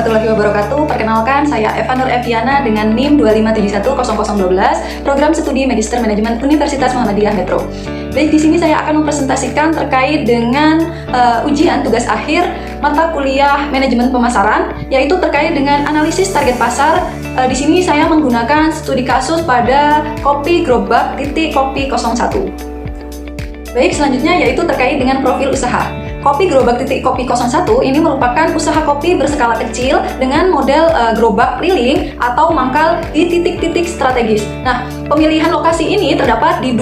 warahmatullahi wabarakatuh. Perkenalkan, saya Eva Nur Eviana dengan NIM 25710012, Program Studi Magister Manajemen Universitas Muhammadiyah Metro. Baik, di sini saya akan mempresentasikan terkait dengan ujian tugas akhir mata kuliah Manajemen Pemasaran, yaitu terkait dengan analisis target pasar. Di sini saya menggunakan studi kasus pada Kopi Gerobak Kopi 01. Baik, selanjutnya yaitu terkait dengan profil usaha. Kopi Gerobak Kopi 01 ini merupakan usaha kopi berskala kecil dengan model gerobak keliling atau mangkal di titik-titik strategis. Nah, pemilihan lokasi ini terdapat di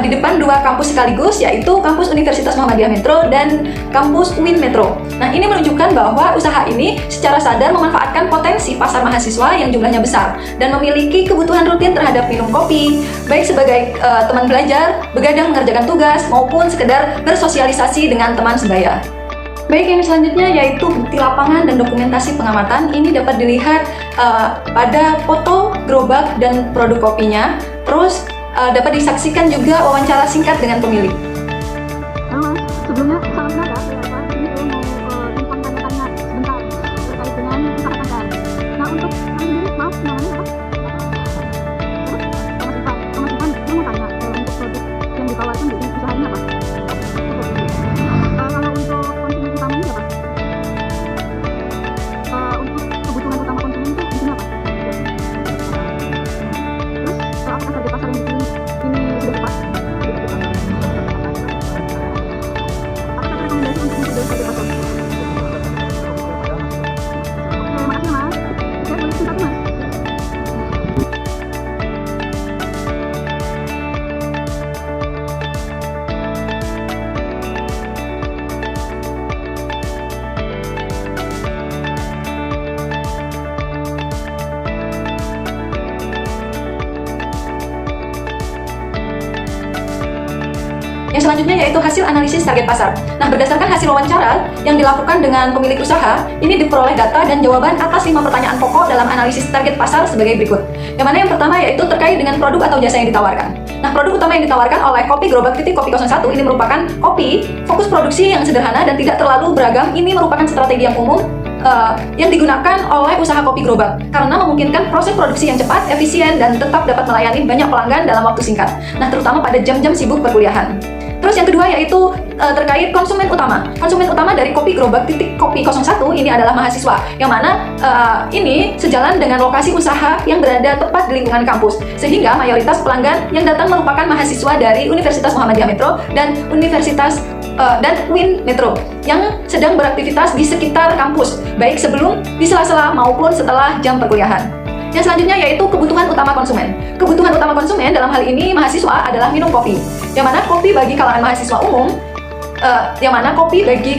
depan dua kampus sekaligus, yaitu kampus Universitas Muhammadiyah Metro dan kampus UIN Metro. Nah, ini menunjukkan bahwa usaha ini secara sadar memanfaatkan potensi pasar mahasiswa yang jumlahnya besar dan memiliki kebutuhan rutin terhadap minum kopi, baik sebagai teman belajar, begadang mengerjakan tugas, maupun sekedar bersosialisasi dengan teman sebaya. Baik, yang selanjutnya yaitu bukti lapangan dan dokumentasi pengamatan. Ini dapat dilihat pada foto gerobak dan produk kopinya. Terus dapat disaksikan juga wawancara singkat dengan pemilik. Halo, sebelumnya salam kenal ya, ini saya mau numpang tanya-tanya sebentar terkait dengan usaha Anda. Nah, untuk kami sendiri, maaf, namanya apa? Thomas Ivan, saya mau tanya untuk produk yang ditawarkan di usaha ini apa? Kalau untuk konsumen utamanya apa? Untuk kebutuhan utama konsumen itu di sini apa? Terus, apakah target pasar yang dipilih ini sudah tepat? Apakah ada rekomendasi untuk memperbaiki target pasar? Oke, makasih ya, Mas. Saya boleh singkat, Mas? Yang selanjutnya yaitu hasil analisis target pasar. Nah, berdasarkan hasil wawancara yang dilakukan dengan pemilik usaha, ini diperoleh data dan jawaban atas 5 pertanyaan pokok dalam analisis target pasar sebagai berikut. Yang mana yang pertama yaitu terkait dengan produk atau jasa yang ditawarkan. Nah, produk utama yang ditawarkan oleh Kopi Gerobak Kopi 01 ini merupakan kopi, fokus produksi yang sederhana dan tidak terlalu beragam. Ini merupakan strategi yang umum yang digunakan oleh usaha kopi gerobak karena memungkinkan proses produksi yang cepat, efisien, dan tetap dapat melayani banyak pelanggan dalam waktu singkat. Nah, terutama pada jam-jam sibuk perkuliahan. Terus yang kedua yaitu terkait konsumen utama. Konsumen utama dari Kopi Gerobak Kopi 01 ini adalah mahasiswa, yang mana ini sejalan dengan lokasi usaha yang berada tepat di lingkungan kampus, sehingga mayoritas pelanggan yang datang merupakan mahasiswa dari Universitas Muhammadiyah Metro dan dan UIN Metro yang sedang beraktivitas di sekitar kampus, baik sebelum, di sela-sela maupun setelah jam perkuliahan. Yang selanjutnya yaitu kebutuhan utama konsumen. Kebutuhan utama konsumen dalam hal ini mahasiswa adalah minum kopi. Yang mana kopi bagi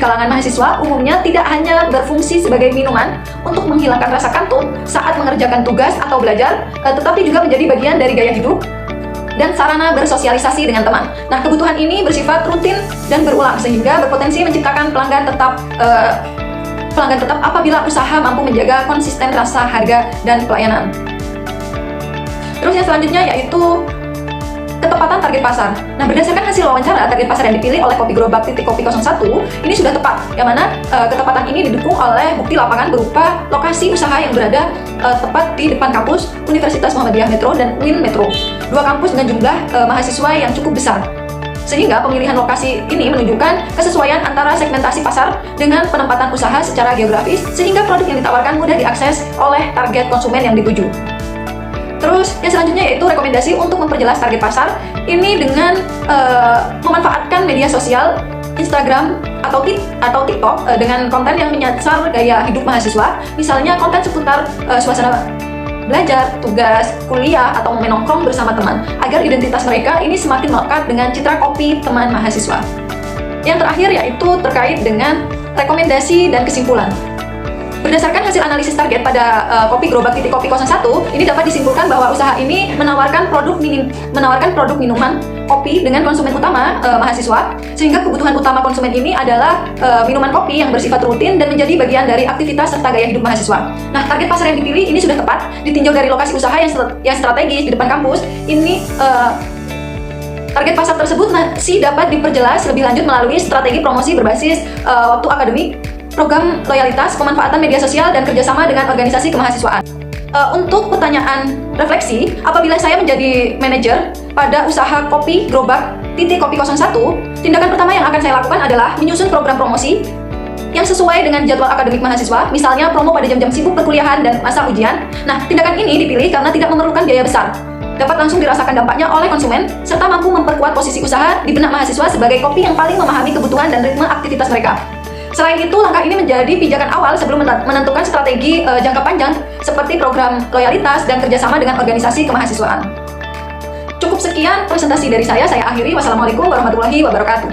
kalangan mahasiswa umumnya tidak hanya berfungsi sebagai minuman untuk menghilangkan rasa kantuk saat mengerjakan tugas atau belajar, tetapi juga menjadi bagian dari gaya hidup dan sarana bersosialisasi dengan teman. Nah, kebutuhan ini bersifat rutin dan berulang sehingga berpotensi menciptakan pelanggan tetap apabila usaha mampu menjaga konsisten rasa, harga, dan pelayanan. Terus yang selanjutnya yaitu ketepatan target pasar. Nah, berdasarkan hasil wawancara, target pasar yang dipilih oleh Kopi Gerobak Kopi 01 ini sudah tepat, yang mana ketepatan ini didukung oleh bukti lapangan berupa lokasi usaha yang berada tepat di depan kampus Universitas Muhammadiyah Metro dan UIN Metro, dua kampus dengan jumlah mahasiswa yang cukup besar. Sehingga pemilihan lokasi ini menunjukkan kesesuaian antara segmentasi pasar dengan penempatan usaha secara geografis, sehingga produk yang ditawarkan mudah diakses oleh target konsumen yang dituju. Terus yang selanjutnya yaitu rekomendasi untuk memperjelas target pasar. Ini dengan memanfaatkan media sosial Instagram atau TikTok dengan konten yang menyasar gaya hidup mahasiswa, misalnya konten seputar suasana belajar, tugas, kuliah, atau menongkrong bersama teman, agar identitas mereka ini semakin melekat dengan citra kopi teman mahasiswa. Yang terakhir yaitu terkait dengan rekomendasi dan kesimpulan. Berdasarkan hasil analisis target pada Kopi Gerobak Kopi 01, ini dapat disimpulkan bahwa usaha ini menawarkan produk minuman kopi dengan konsumen utama mahasiswa, sehingga kebutuhan utama konsumen ini adalah minuman kopi yang bersifat rutin dan menjadi bagian dari aktivitas serta gaya hidup mahasiswa. Nah, target pasar yang dipilih ini sudah tepat, ditinjau dari lokasi usaha yang strategis di depan kampus. Ini target pasar tersebut masih dapat diperjelas lebih lanjut melalui strategi promosi berbasis waktu akademik program loyalitas, pemanfaatan media sosial, dan kerjasama dengan organisasi kemahasiswaan. Untuk pertanyaan refleksi, apabila saya menjadi manajer pada usaha kopi gerobak titik kopi 01, tindakan pertama yang akan saya lakukan adalah menyusun program promosi yang sesuai dengan jadwal akademik mahasiswa, misalnya promo pada jam-jam sibuk perkuliahan dan masa ujian. Nah, tindakan ini dipilih karena tidak memerlukan biaya besar, dapat langsung dirasakan dampaknya oleh konsumen, serta mampu memperkuat posisi usaha di benak mahasiswa sebagai kopi yang paling memahami kebutuhan dan ritme aktivitas mereka. Selain itu, langkah ini menjadi pijakan awal sebelum menentukan strategi jangka panjang seperti program loyalitas dan kerjasama dengan organisasi kemahasiswaan. Cukup sekian presentasi dari saya akhiri. Wassalamualaikum warahmatullahi wabarakatuh.